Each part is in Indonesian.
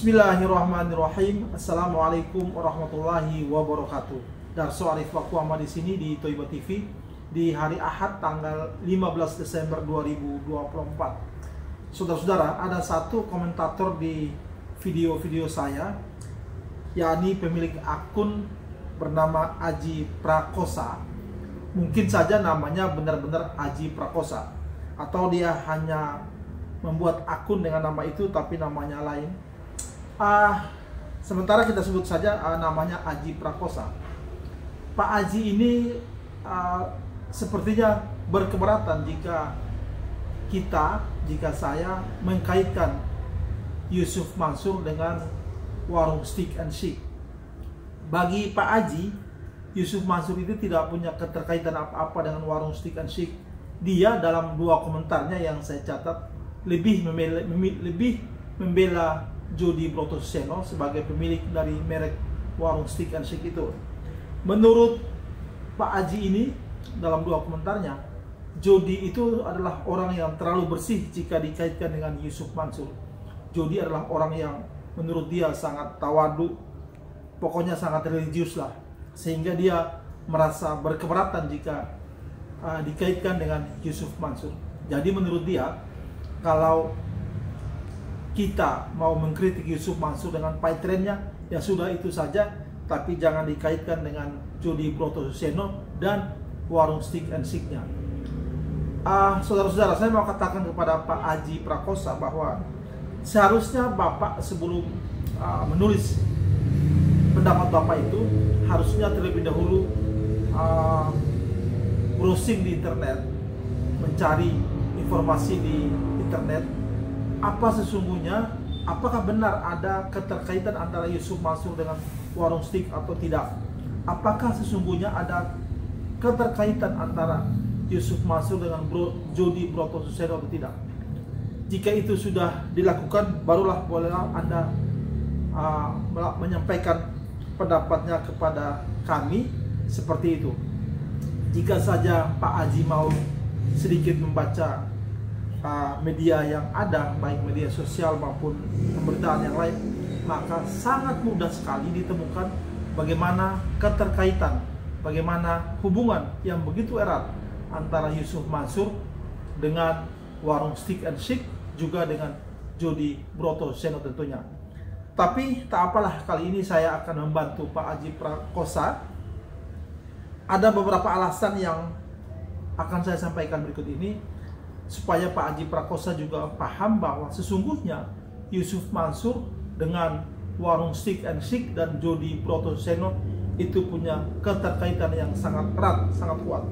Bismillahirrahmanirrahim. Assalamualaikum warahmatullahi wabarakatuh. Darso Arif Wakuama di sini di Toiba TV di hari Ahad tanggal 15 Desember 2024. Saudara-saudara, ada satu komentator di video-video saya, yakni pemilik akun bernama Aji Prakosa. Mungkin saja namanya benar-benar Aji Prakosa, atau dia hanya membuat akun dengan nama itu tapi namanya lain. Sementara kita sebut saja namanya Aji Prakosa. Pak Aji ini sepertinya berkeberatan jika saya mengkaitkan Yusuf Mansur dengan warung Steak and Shake. Bagi Pak Aji, Yusuf Mansur itu tidak punya keterkaitan apa-apa dengan warung Steak and Shake. Dia dalam dua komentarnya yang saya catat lebih membela Jody Brotoseno sebagai pemilik dari merek warung Steak and Shake itu. Menurut Pak Aji ini, dalam dua komentarnya, Jody itu adalah orang yang terlalu bersih jika dikaitkan dengan Yusuf Mansur. Jody adalah orang yang menurut dia sangat tawadu, pokoknya sangat religius lah, sehingga dia merasa berkeberatan jika dikaitkan dengan Yusuf Mansur. Jadi menurut dia, kalau kita mau mengkritik Yusuf Mansur dengan pahitrennya, ya sudah itu saja, tapi jangan dikaitkan dengan Jody Brotoseno dan warung Steak and Shake-nya. Saudara-saudara, saya mau katakan kepada Pak Aji Prakosa bahwa seharusnya Bapak sebelum menulis pendapat Bapak itu harusnya terlebih dahulu browsing di internet, mencari informasi di internet, apa sesungguhnya, apakah benar ada keterkaitan antara Yusuf Mansur dengan warung Steak atau tidak? Apakah sesungguhnya ada keterkaitan antara Yusuf Mansur dengan Jody Brotoseno atau tidak? Jika itu sudah dilakukan, barulah bolehlah Anda menyampaikan pendapatnya kepada kami seperti itu. Jika saja Pak Aji mau sedikit membaca media yang ada, baik media sosial maupun pemberitaan yang lain, maka sangat mudah sekali ditemukan bagaimana keterkaitan, bagaimana hubungan yang begitu erat antara Yusuf Mansur dengan warung Steak and Shake, juga dengan Jody Brotoseno tentunya. Tapi tak apalah, kali ini saya akan membantu Pak Aji Prakosa. Ada beberapa alasan yang akan saya sampaikan berikut ini, supaya Pak Aji Prakosa juga paham bahwa sesungguhnya Yusuf Mansur dengan warung Steak and Shake dan Jody Brotoseno itu punya keterkaitan yang sangat erat, sangat kuat.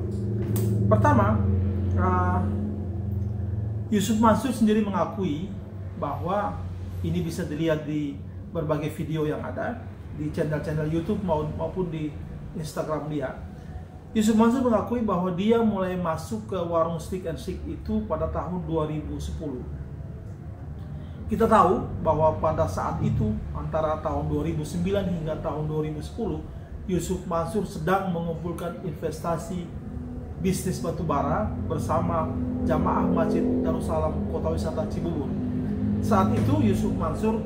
Pertama, Yusuf Mansur sendiri mengakui bahwa ini bisa dilihat di berbagai video yang ada di channel-channel YouTube maupun di Instagram dia. Yusuf Mansur mengakui bahwa dia mulai masuk ke warung Steak and Shake itu pada tahun 2010. Kita tahu bahwa pada saat itu, antara tahun 2009 hingga tahun 2010, Yusuf Mansur sedang mengumpulkan investasi bisnis batubara bersama jamaah Masjid Darussalam Kota Wisata Cibubur. Saat itu Yusuf Mansur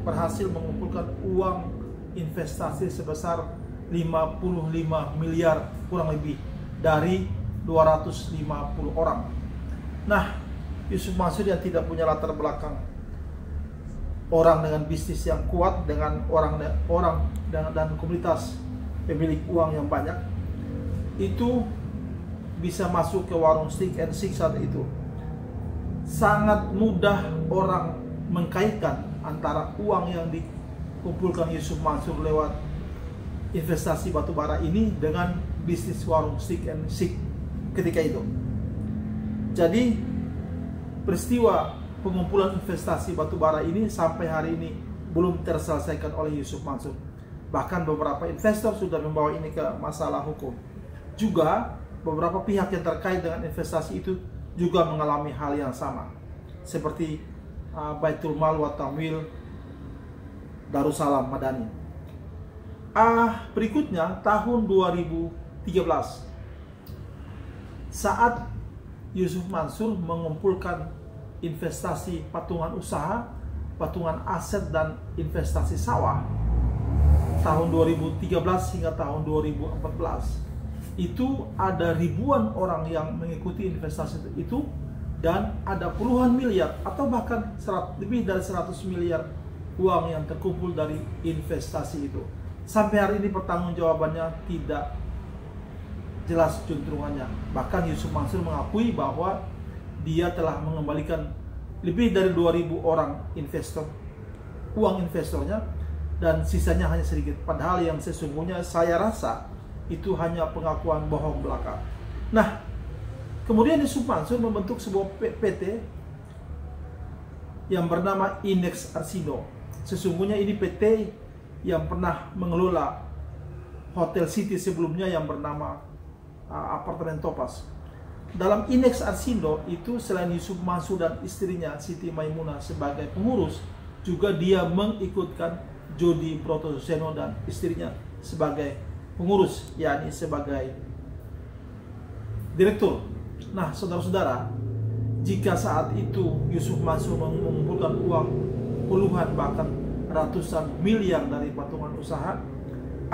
berhasil mengumpulkan uang investasi sebesar 55 miliar kurang lebih dari 250 orang. Nah, Yusuf Mansur yang tidak punya latar belakang orang dengan bisnis yang kuat, dengan orang dan komunitas pemilik uang yang banyak, itu bisa masuk ke warung Steak and Shake saat itu. Sangat mudah orang mengkaitkan antara uang yang dikumpulkan Yusuf Mansur lewat investasi batubara ini dengan bisnis warung Steak and Shake ketika itu. Jadi peristiwa pengumpulan investasi batubara ini sampai hari ini belum terselesaikan oleh Yusuf Mansur. Bahkan beberapa investor sudah membawa ini ke masalah hukum. Juga beberapa pihak yang terkait dengan investasi itu juga mengalami hal yang sama, seperti Baitul Mal wa Tamwil Darussalam Madani. Berikutnya tahun 2013, saat Yusuf Mansur mengumpulkan investasi patungan usaha patungan aset dan investasi sawah tahun 2013 hingga tahun 2014 itu ada ribuan orang yang mengikuti investasi itu, dan ada puluhan miliar atau bahkan lebih dari 100 miliar uang yang terkumpul dari investasi itu. Sampai hari ini pertanggungjawabannya tidak jelas juntrungannya. Bahkan Yusuf Mansur mengakui bahwa dia telah mengembalikan lebih dari 2.000 orang investor, uang investornya, dan sisanya hanya sedikit. Padahal yang sesungguhnya saya rasa itu hanya pengakuan bohong belaka. Nah, kemudian Yusuf Mansur membentuk sebuah PT yang bernama Inex Arsindo. Sesungguhnya ini PT yang pernah mengelola Hotel City sebelumnya yang bernama Apartemen Topaz. Dalam Inex Arsindo itu selain Yusuf Mansur dan istrinya Siti Maimunah sebagai pengurus, juga dia mengikutkan Jody Brotoseno dan istrinya sebagai pengurus, yakni sebagai direktur. Nah, saudara-saudara, jika saat itu Yusuf Mansur mengumpulkan uang puluhan bahkan ratusan miliar dari patungan usaha,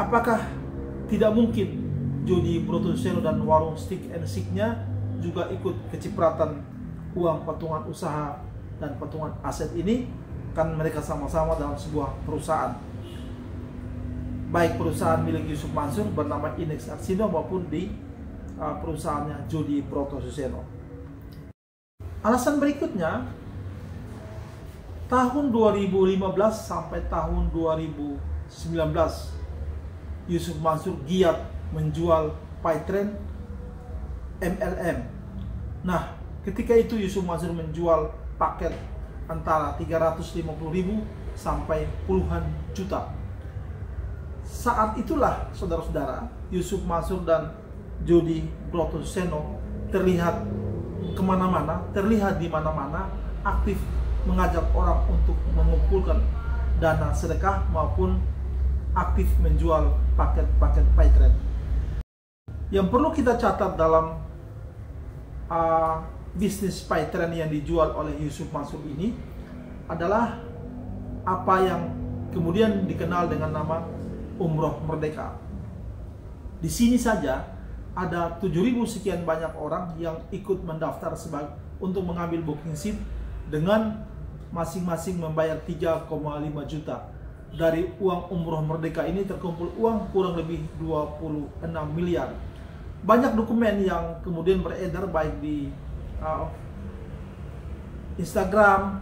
apakah tidak mungkin Jody Brotoseno dan warung Stick and Stick-nya juga ikut kecipratan uang patungan usaha dan patungan aset ini? Kan mereka sama-sama dalam sebuah perusahaan, baik perusahaan milik Yusuf Mansur bernama Inex Arsindo maupun di perusahaannya Jody Brotoseno. Alasan berikutnya, tahun 2015 sampai tahun 2019 Yusuf Mansur giat menjual Paytrend MLM. Nah, ketika itu Yusuf Mansur menjual paket antara 350.000 sampai puluhan juta. Saat itulah saudara-saudara, Yusuf Mansur dan Jody Brotoseno terlihat kemana-mana, terlihat di mana-mana aktif mengajak orang untuk mengumpulkan dana sedekah maupun aktif menjual paket-paket Paytrend. Yang perlu kita catat dalam bisnis Paytrend yang dijual oleh Yusuf Mansur ini adalah apa yang kemudian dikenal dengan nama Umroh Merdeka. Di sini saja ada 7.000 sekian banyak orang yang ikut mendaftar untuk mengambil booking seat, dengan masing-masing membayar 3,5 juta. Dari uang Umroh Merdeka ini terkumpul uang kurang lebih 26 miliar. Banyak dokumen yang kemudian beredar baik di Instagram,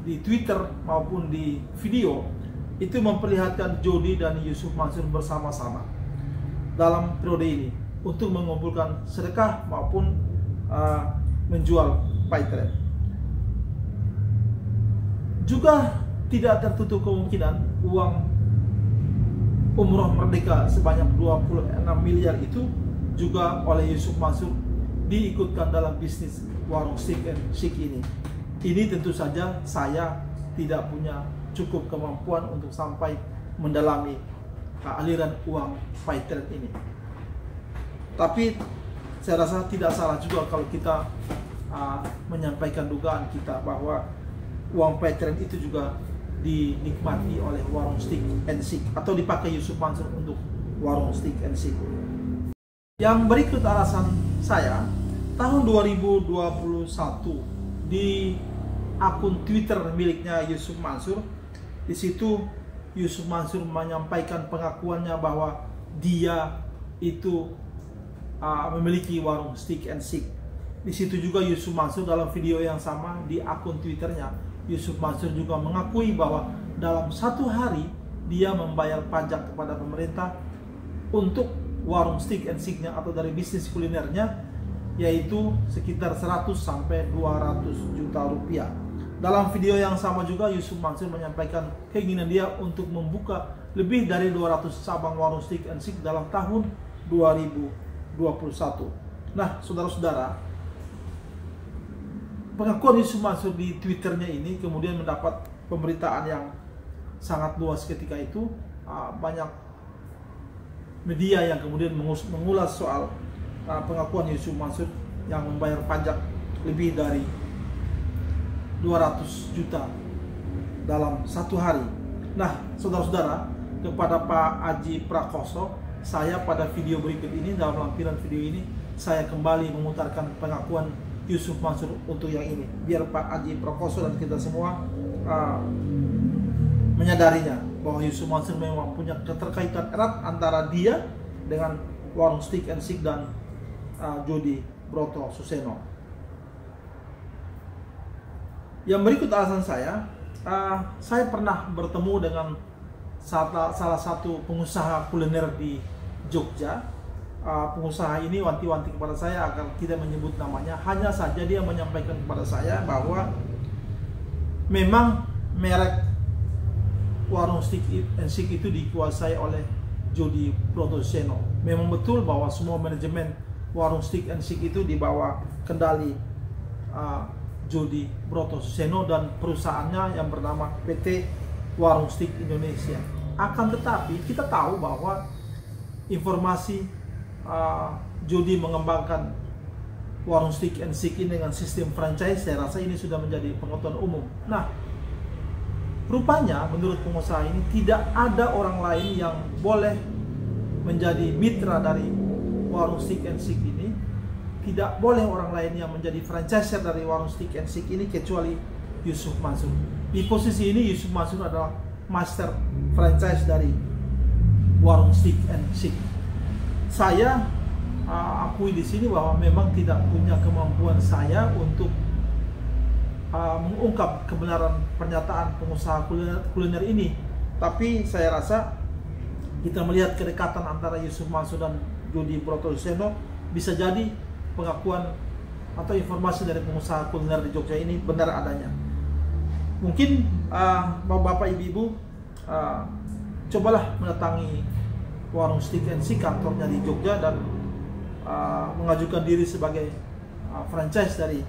di Twitter maupun di video, itu memperlihatkan Jody dan Yusuf Mansur bersama-sama dalam periode ini untuk mengumpulkan sedekah maupun menjual Paytrend. Juga tidak tertutup kemungkinan uang Umroh Merdeka sebanyak 26 miliar itu juga oleh Yusuf Mansur diikutkan dalam bisnis warung Stick and Stick ini. Ini tentu saja saya tidak punya cukup kemampuan untuk sampai mendalami aliran uang Paytrend ini. Tapi saya rasa tidak salah juga kalau kita menyampaikan dugaan kita bahwa uang Paytrend itu juga dinikmati oleh warung Stick and Stick atau dipakai Yusuf Mansur untuk warung Stick and Stick. Yang berikut alasan saya, tahun 2021 di akun Twitter miliknya Yusuf Mansur, di situ Yusuf Mansur menyampaikan pengakuannya bahwa dia itu memiliki warung Stick and Stick. Di situ juga Yusuf Mansur dalam video yang sama di akun Twitternya, Yusuf Mansur juga mengakui bahwa dalam satu hari dia membayar pajak kepada pemerintah untuk warung Stick and Stick-nya atau dari bisnis kulinernya, yaitu sekitar 100 sampai 200 juta rupiah. Dalam video yang sama juga Yusuf Mansur menyampaikan keinginan dia untuk membuka lebih dari 200 cabang warung Stick and Stick dalam tahun 2021. Nah, saudara-saudara, pengakuan Yusuf Mansur di Twitternya ini kemudian mendapat pemberitaan yang sangat luas ketika itu. Banyak media yang kemudian mengulas soal pengakuan Yusuf Mansur yang membayar pajak lebih dari 200 juta dalam satu hari. Nah, saudara-saudara, kepada Pak Aji Prakoso, saya pada video berikut ini, dalam lampiran video ini, saya kembali memutarkan pengakuan Yusuf Mansur untuk yang ini, biar Pak Aji Prakoso dan kita semua menyadarinya bahwa Yusuf Mansur memang punya keterkaitan erat antara dia dengan warung Stick and Shake dan Jody Broto Suseno. Yang berikut alasan saya pernah bertemu dengan salah satu pengusaha kuliner di Jogja. Pengusaha ini wanti-wanti kepada saya agar tidak menyebut namanya. Hanya saja dia menyampaikan kepada saya bahwa memang merek warung Stick and Shake itu dikuasai oleh Jody Broto Suseno. Memang betul bahwa semua manajemen warung Stick and Shake itu di bawah kendali Jody Broto Suseno dan perusahaannya yang bernama PT Warung Stick Indonesia. Akan tetapi kita tahu bahwa informasi Jody mengembangkan warung Stick and Shake ini dengan sistem franchise, saya rasa ini sudah menjadi pengetahuan umum. Nah, rupanya menurut pengusaha ini tidak ada orang lain yang boleh menjadi mitra dari warung Stick and Shake ini. Tidak boleh orang lain yang menjadi franchiser dari warung Stick and Shake ini kecuali Yusuf Mansur. Di posisi ini Yusuf Mansur adalah master franchise dari warung Stick and Shake. Saya akui di sini bahwa memang tidak punya kemampuan saya untuk mengungkap kebenaran pernyataan pengusaha kuliner ini. Tapi saya rasa kita melihat kedekatan antara Yusuf Mansur dan Jody Broto Suseno, bisa jadi pengakuan atau informasi dari pengusaha kuliner di Jogja ini benar adanya. Mungkin Bapak Ibu cobalah mendatangi warung Stick and Shake kantornya di Jogja dan mengajukan diri sebagai franchise dari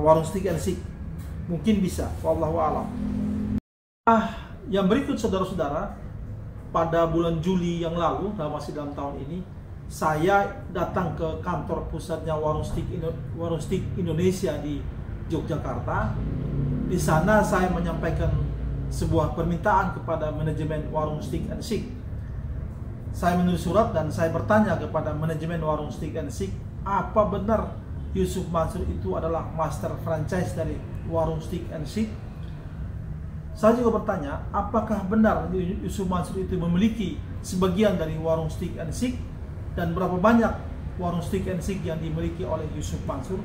warung Stick and Shake. Mungkin bisa, wallahu a'lam. Yang berikut saudara-saudara, pada bulan Juli yang lalu, masih dalam tahun ini, saya datang ke kantor pusatnya warung Stick Indonesia di Yogyakarta. Di sana saya menyampaikan sebuah permintaan kepada manajemen warung Stick and Shake. Saya menulis surat dan saya bertanya kepada manajemen warung Stick and Shake, apa benar Yusuf Mansur itu adalah master franchise dari warung Stick and Shake? Saya juga bertanya, apakah benar Yusuf Mansur itu memiliki sebagian dari warung Stick and Shake, dan berapa banyak warung Stick and Shake yang dimiliki oleh Yusuf Mansur?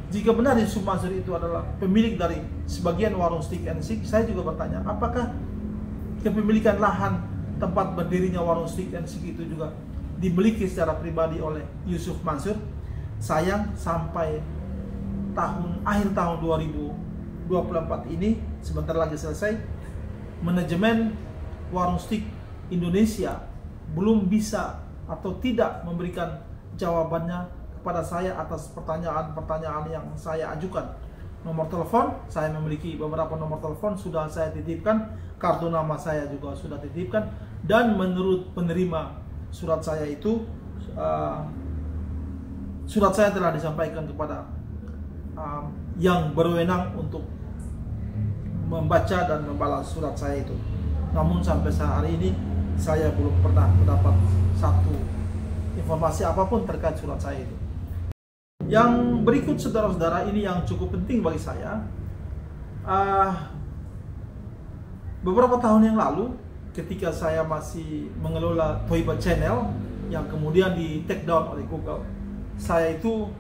Jika benar Yusuf Mansur itu adalah pemilik dari sebagian warung Stick and Shake, saya juga bertanya, apakah kepemilikan lahan tempat berdirinya warung Stick and Shake itu juga dimiliki secara pribadi oleh Yusuf Mansur? Sayang, sampai akhir tahun 2024 ini, sebentar lagi selesai, manajemen warung Stick Indonesia belum bisa atau tidak memberikan jawabannya kepada saya atas pertanyaan-pertanyaan yang saya ajukan. Nomor telepon, saya memiliki beberapa nomor telepon sudah saya titipkan, kartu nama saya juga sudah titipkan, dan menurut penerima surat saya itu, surat saya telah disampaikan kepada yang berwenang untuk membaca dan membalas surat saya itu. Namun sampai saat hari ini saya belum pernah mendapat satu informasi apapun terkait surat saya itu. Yang berikut saudara-saudara, ini yang cukup penting bagi saya. Beberapa tahun yang lalu, ketika saya masih mengelola Toiba Channel yang kemudian di take down oleh Google, saya itu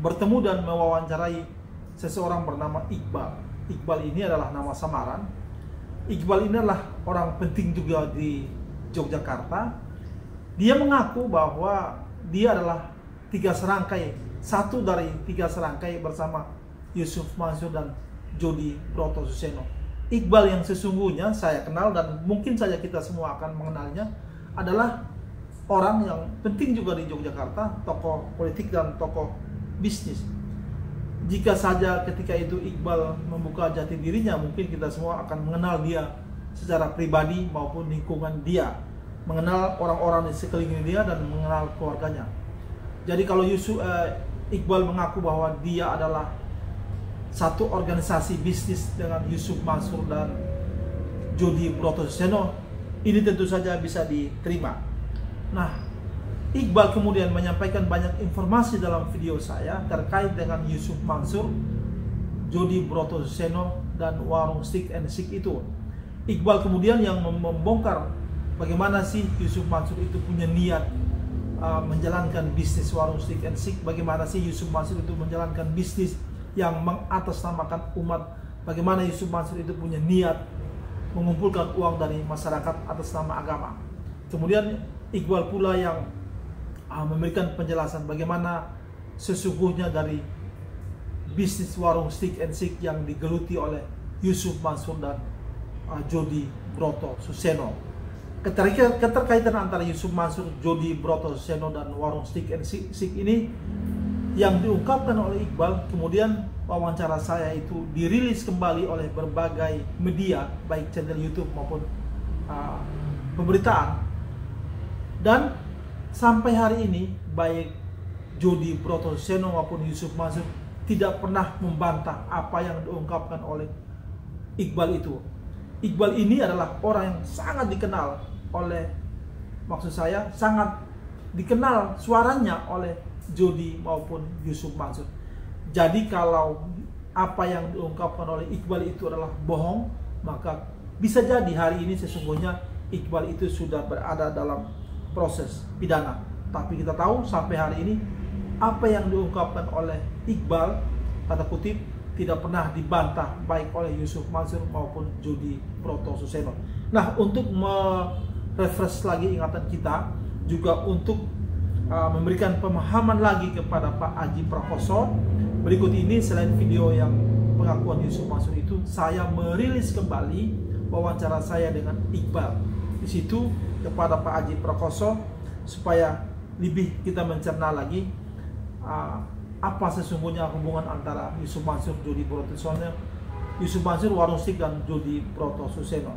bertemu dan mewawancarai seseorang bernama Iqbal. Iqbal ini adalah nama samaran. Iqbal ini adalah orang penting juga di Yogyakarta. Dia mengaku bahwa dia adalah satu dari tiga serangkai bersama Yusuf Mansur dan Jody Broto Suseno. Iqbal yang sesungguhnya saya kenal dan mungkin saja kita semua akan mengenalnya adalah orang yang penting juga di Yogyakarta, tokoh politik dan tokoh bisnis. Jika saja ketika itu Iqbal membuka jati dirinya, mungkin kita semua akan mengenal dia secara pribadi maupun lingkungan dia, mengenal orang-orang di sekeliling dia dan mengenal keluarganya. Jadi kalau Iqbal mengaku bahwa dia adalah satu organisasi bisnis dengan Yusuf Mansur dan Jody Brotoseno, ini tentu saja bisa diterima. Nah, Iqbal kemudian menyampaikan banyak informasi dalam video saya terkait dengan Yusuf Mansur, Jody Brotoseno, dan warung Stick and Shake itu. Iqbal kemudian yang membongkar bagaimana sih Yusuf Mansur itu punya niat menjalankan bisnis warung Stick and Shake, bagaimana sih Yusuf Mansur itu menjalankan bisnis yang mengatasnamakan umat, bagaimana Yusuf Mansur itu punya niat mengumpulkan uang dari masyarakat atas nama agama. Kemudian Iqbal pula yang memberikan penjelasan bagaimana sesungguhnya dari bisnis warung Stick and Shake yang digeluti oleh Yusuf Mansur dan Jody Brotoseno. Keterkaitan antara Yusuf Mansur, Jody Brotoseno, dan warung Stick and Shake ini yang diungkapkan oleh Iqbal. Kemudian wawancara saya itu dirilis kembali oleh berbagai media, baik channel YouTube maupun pemberitaan. Dan sampai hari ini baik Jody Brotoseno maupun Yusuf Mansur tidak pernah membantah apa yang diungkapkan oleh Iqbal itu. Iqbal ini adalah orang yang sangat dikenal oleh, maksud saya sangat dikenal suaranya oleh Jody maupun Yusuf Mansur. Jadi kalau apa yang diungkapkan oleh Iqbal itu adalah bohong, maka bisa jadi hari ini sesungguhnya Iqbal itu sudah berada dalam proses pidana. Tapi kita tahu sampai hari ini apa yang diungkapkan oleh Iqbal, kata kutip, tidak pernah dibantah baik oleh Yusuf Mansur maupun Jody Brotoseno. Nah, untuk merefresh lagi ingatan kita, juga untuk memberikan pemahaman lagi kepada Pak Aji Prakoso, berikut ini selain video yang pengakuan Yusuf Mansur itu, saya merilis kembali wawancara saya dengan Iqbal. Di situ kepada Pak Aji Prakoso supaya lebih kita mencerna lagi apa sesungguhnya hubungan antara Yusuf Mansur, Jody Brotoseno, Yusuf Mansur, warung Stick, dan Jody Brotoseno.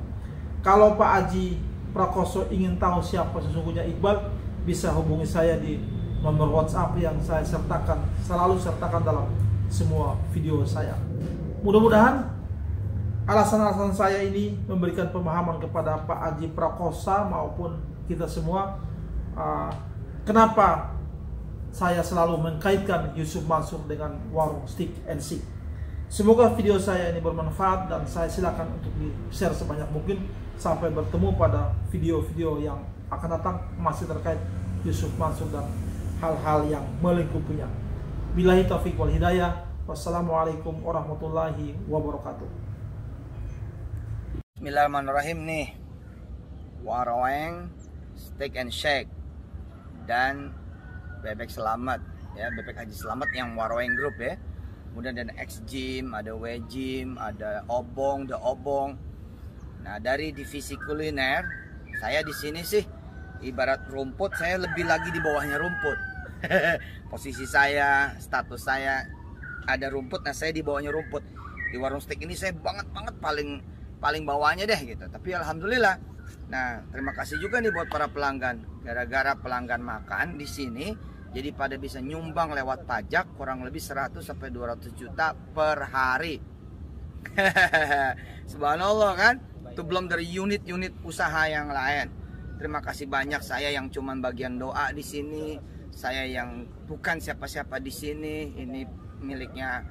Kalau Pak Aji Prakoso ingin tahu siapa sesungguhnya Iqbal, bisa hubungi saya di nomor WhatsApp yang saya selalu sertakan dalam semua video saya. Mudah-mudahan alasan-alasan saya ini memberikan pemahaman kepada Pak Aji Prakoso maupun kita semua kenapa saya selalu mengkaitkan Yusuf Mansur dengan warung Stick and Shake. Semoga video saya ini bermanfaat dan saya silakan untuk di-share sebanyak mungkin. Sampai bertemu pada video-video yang akan datang masih terkait Yusuf Mansur dan hal-hal yang melingkupinya. Billahi taufiq wal hidayah. Wassalamualaikum warahmatullahi wabarakatuh. Bismillahirrahmanirrahim nih. Warung Stick and Shake dan Bebek Selamat ya, Bebek Haji Selamat yang Warung Group ya. Kemudian ada X Gym, ada W Gym, ada Obong, The Obong. Nah, dari divisi kuliner, saya di sini sih ibarat rumput, saya lebih lagi di bawahnya rumput. Posisi saya, status saya ada rumput, nah saya di bawahnya rumput. Di warung Stick ini saya banget paling bawahnya deh gitu. Tapi alhamdulillah. Nah, terima kasih juga nih buat para pelanggan. Gara-gara pelanggan makan di sini, jadi pada bisa nyumbang lewat pajak kurang lebih 100 sampai 200 juta per hari. Subhanallah kan? Itu belum dari unit-unit usaha yang lain. Terima kasih banyak, saya yang cuman bagian doa di sini, saya yang bukan siapa-siapa di sini. Ini miliknya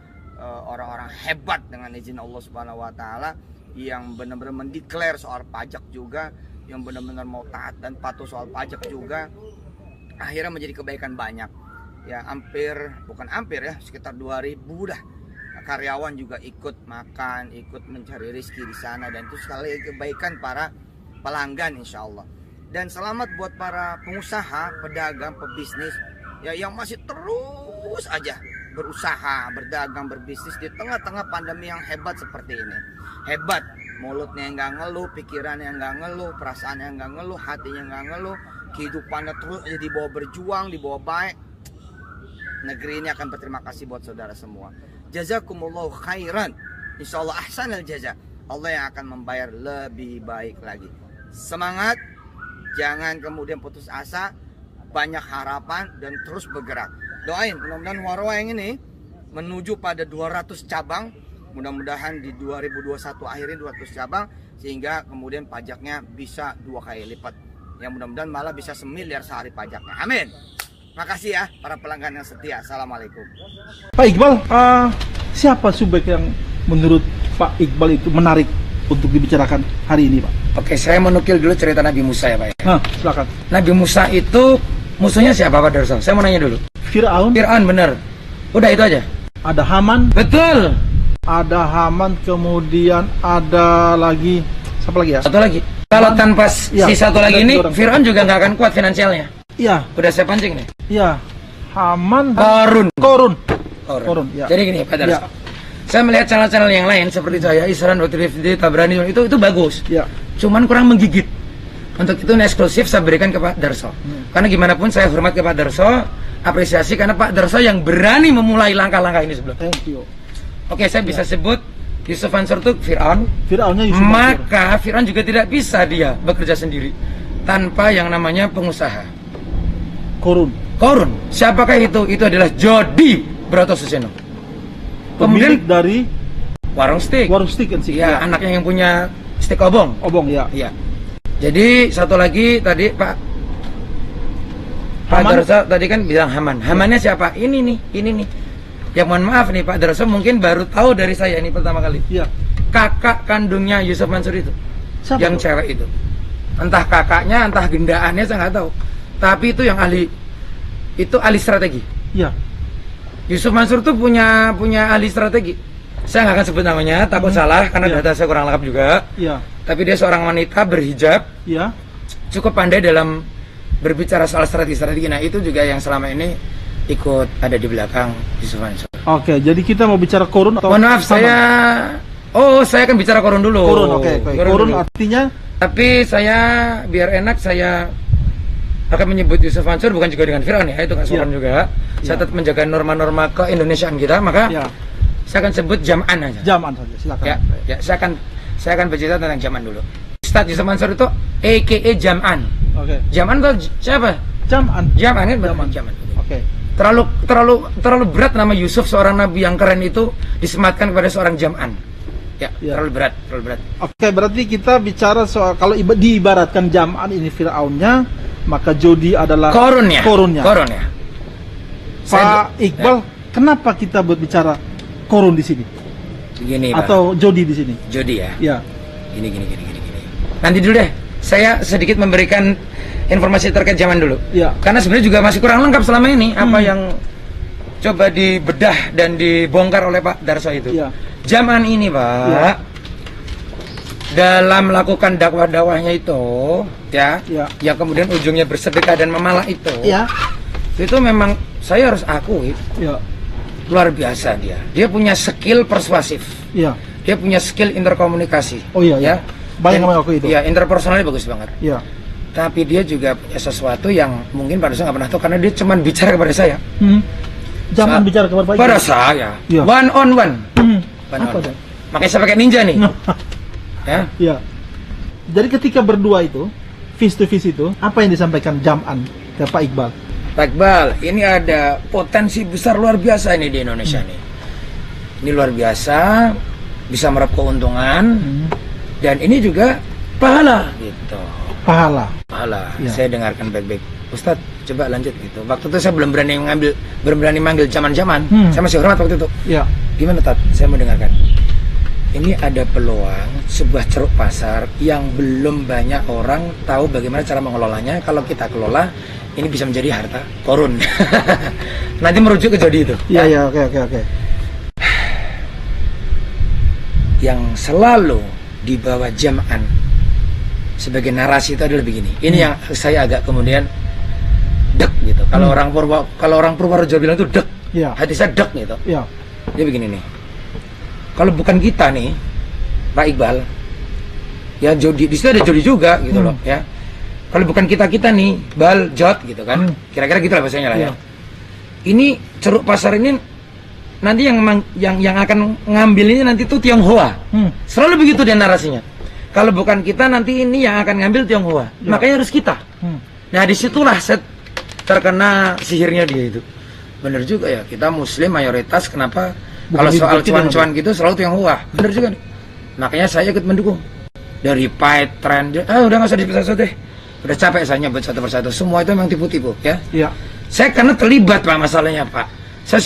orang-orang hebat dengan izin Allah Subhanahu wa taala, yang benar-benar mendeklar soal pajak juga, yang benar-benar mau taat dan patuh soal pajak juga. Akhirnya menjadi kebaikan banyak. Ya, sekitar 2000 dah. Karyawan juga ikut makan, ikut mencari rezeki di sana, dan itu sekali kebaikan para pelanggan insya Allah. Dan selamat buat para pengusaha, pedagang, pebisnis ya yang masih terus aja berusaha, berdagang, berbisnis di tengah-tengah pandemi yang hebat seperti ini. Hebat, mulutnya yang nggak ngeluh, pikirannya yang nggak ngeluh, perasaannya yang nggak ngeluh, hatinya yang nggak ngeluh, kehidupannya terus aja dibawa berjuang, dibawa baik. Negeri ini akan berterima kasih buat saudara semua. Jazakumullahu khairan. Insyaallah ahsanal jaza. Allah yang akan membayar lebih baik lagi. Semangat, jangan kemudian putus asa, banyak harapan dan terus bergerak. Doain mudah-mudahan warung ini menuju pada 200 cabang Mudah-mudahan di 2021 akhirnya 200 cabang, sehingga kemudian pajaknya bisa 2 kali lipat. Yang mudah-mudahan malah bisa 1 miliar sehari pajaknya. Amin. Makasih ya para pelanggan yang setia. Assalamualaikum. Pak Iqbal, siapa subjek yang menurut Pak Iqbal itu menarik untuk dibicarakan hari ini, Pak? Oke, saya menukil dulu cerita Nabi Musa ya, Pak. Silakan. Nabi Musa itu musuhnya siapa, Pak Darso? Saya mau nanya dulu. Fir'aun. Fir'aun, bener. Udah itu aja. Ada Haman. Betul. Ada Haman, kemudian ada lagi siapa lagi ya? Satu lagi. Kalau tanpa si satu lagi ini, Fir'aun juga nggak akan kuat finansialnya. Iya. Udah saya pancing nih. Iya. Haman. Korun. Ya. Jadi gini, Pak Darso. Ya. Saya melihat channel-channel yang lain seperti saya, Isran, WTV, Tabrani, itu bagus. Ya. Cuman kurang menggigit. Untuk itu ini eksklusif saya berikan ke Pak Darso. Karena gimana pun saya hormat ke Pak Darso, apresiasi karena Pak Darso yang berani memulai langkah-langkah ini sebelum. Thank you. Oke, saya bisa sebut Yusuf Mansur itu Fir'aun. Fir'aunnya Yusuf Mansur. Maka Fir'aun juga tidak bisa dia bekerja sendiri tanpa yang namanya pengusaha. Korun. Siapakah itu? Itu adalah Jody Bratosuseno. Pemilik dari Warung Steak. Warung Steak kan sih. Iya, anaknya yang punya steak obong. Ya. Iya. Jadi satu lagi tadi Pak Darso tadi kan bilang Haman. Hamannya siapa? Ini nih. Ya mohon maaf nih Pak Darso mungkin baru tahu dari saya ini pertama kali. Iya. Kakak kandungnya Yusuf Mansur itu. Siapa yang itu? Cewek itu. Entah kakaknya, entah gendaannya saya nggak tahu. Tapi itu yang ahli strategi. Iya. Yusuf Mansur tuh punya ahli strategi. Saya nggak akan sebut namanya, takut salah karena data saya kurang lengkap juga. Iya. Tapi dia seorang wanita berhijab, Iya. cukup pandai dalam berbicara soal strategi. Nah itu juga yang selama ini ikut ada di belakang Yusuf Mansur. Oke, jadi kita mau bicara korun atau? Mohon maaf, saya akan bicara korun dulu. Korun, oke. Korun dulu. artinya? Tapi saya biar enak saya akan menyebut Yusuf Mansur bukan juga dengan Fir'aun ya, itu kan sopan juga. Saya tetap menjaga norma-norma keindonesiaan kita, maka saya akan sebut Jam'an aja. Jam'an saja, silakan. Ya, saya akan bercerita tentang Jam'an dulu. Ustadz Yusuf Mansur itu a.k.a. Jam'an. Oke. Jam'an itu siapa? Jam'an Jam'an. Oke. Terlalu berat nama Yusuf, seorang nabi yang keren itu disematkan kepada seorang Jam'an. Ya, terlalu berat. Oke, berarti kita bicara soal kalau diibaratkan Jam'an ini Fir'aunnya, maka Jody adalah korunnya. Pak Iqbal, kenapa kita berbicara korun di sini? Gini, atau Jody di sini? Jody ya. Ya. Gini. Nanti dulu deh. Saya sedikit memberikan informasi terkait zaman dulu. Ya. Karena sebenarnya juga masih kurang lengkap selama ini apa yang coba dibedah dan dibongkar oleh Pak Darso itu. Ya. Zaman ini, Pak, dalam melakukan dakwah-dakwahnya itu, yang kemudian ujungnya bersedekah dan memalak itu, itu memang saya harus akui, luar biasa dia. Dia punya skill persuasif, dia punya skill interkomunikasi. Banyak yang aku itu. Ya, interpersonalnya bagus banget. Tapi dia juga punya sesuatu yang mungkin pada saya nggak pernah tahu karena dia cuma bicara kepada saya. Jangan bicara kepada pada saya, one on one. Makanya saya pakai ninja nih. Ya. Jadi ketika berdua itu, face to face itu, apa yang disampaikan Jam'an ke Pak Iqbal? Pak Iqbal, ini ada potensi besar luar biasa ini di Indonesia nih. Ini luar biasa, bisa meraup keuntungan, dan ini juga pahala gitu. Pahala. Ya. Saya dengarkan baik-baik. Ustadz, coba lanjut gitu. Waktu itu saya belum berani manggil zaman-zaman. Saya masih hormat waktu itu. Gimana, Tat? Saya mau dengarkan. Ini ada peluang sebuah ceruk pasar yang belum banyak orang tahu bagaimana cara mengelolanya. Kalau kita kelola, ini bisa menjadi harta korun. Nanti merujuk ke Jody itu. Iya, oke. Yang selalu dibawa Jam'an sebagai narasi itu adalah begini. Ini yang saya agak kemudian dek gitu. Kalau orang Purworejo bilang itu dek. Hati saya dek gitu. Dia begini nih. Kalau bukan kita nih, Pak Iqbal, ya Jody, di situ ada Jody juga gitu loh ya. Kalau bukan kita nih, Bal, Jod gitu kan, kira-kira gitu lah bahasanya lah ya. Ini ceruk pasar ini nanti yang akan ngambil ini nanti tuh Tionghoa. Selalu begitu dia narasinya. Kalau bukan kita nanti ini yang akan ngambil Tionghoa, makanya harus kita. Nah disitulah terkena sihirnya dia itu. Bener juga ya, kita Muslim mayoritas, kenapa Kalau hidup soal bersih dengan cuan-cuan gitu selalu Tionghoa. Bener juga nih. Makanya saya ikut mendukung. Dari Pai, Trend, udah nggak usah disebut deh. Udah capek saya nyebut satu persatu. Semua itu memang tipu-tipu, ya. Iya. Saya karena terlibat Pak masalahnya Pak. Saya